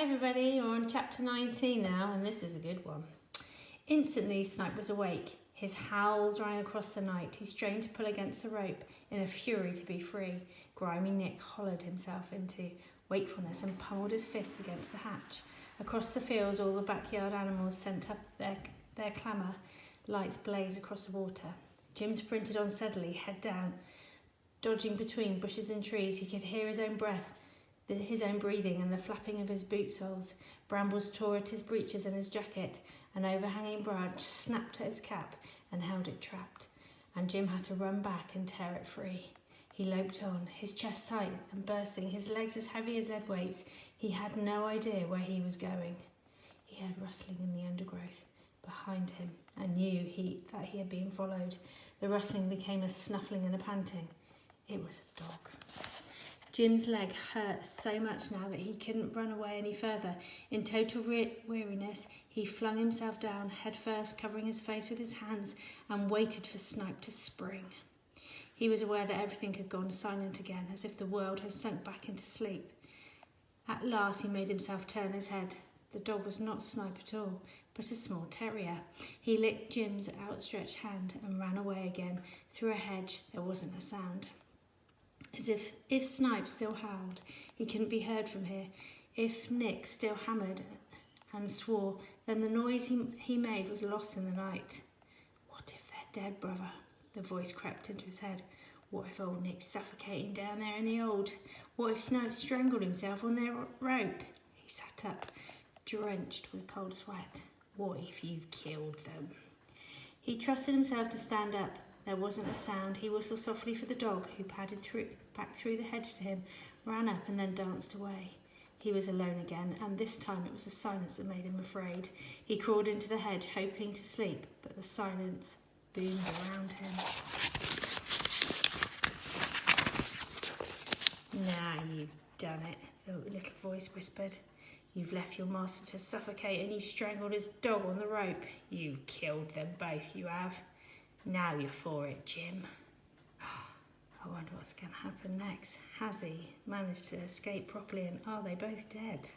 everybody, we're on chapter 19 now, and this is a good one. Instantly, Snipe was awake. His howls rang across the night. He strained to pull against the rope in a fury to be free. Grimy Nick hollowed himself into wakefulness and pummeled his fists against the hatch. Across the fields, all the backyard animals sent up their clamour. Lights blazed across the water. Jim sprinted on steadily, head down. Dodging between bushes and trees, he could hear his own breath, his own breathing and the flapping of his boot soles. Brambles tore at his breeches and his jacket. An overhanging branch snapped at his cap and held it trapped, and Jim had to run back and tear it free. He loped on, his chest tight and bursting, his legs as heavy as lead weights. He had no idea where he was going. He heard rustling in the undergrowth behind him and knew that he had been followed. The rustling became a snuffling and a panting. It was a dog. Jim's leg hurt so much now that he couldn't run away any further. In total weariness, he flung himself down, head first, covering his face with his hands, and waited for Snipe to spring. He was aware that everything had gone silent again, as if the world had sunk back into sleep. At last he made himself turn his head. The dog was not Snipe at all, but a small terrier. He licked Jim's outstretched hand and ran away again. Through a hedge, there wasn't a sound. As if Snipe still howled, he couldn't be heard from here. If Nick still hammered and swore, then the noise he made was lost in the night. What if they're dead, brother? The voice crept into his head. What if old Nick's suffocating down there in the old? What if Snipe strangled himself on their rope? He sat up, drenched with cold sweat. What if you've killed them? He trusted himself to stand up. There wasn't a sound. He whistled softly for the dog, who padded back through the hedge to him, ran up and then danced away. He was alone again, and this time it was the silence that made him afraid. He crawled into the hedge, hoping to sleep, but the silence boomed around him. Now you've done it, the little voice whispered. You've left your master to suffocate, and you've strangled his dog on the rope. You've killed them both, you have. Now you're for it, Jim. I wonder what's going to happen next. Has he managed to escape properly, and are they both dead?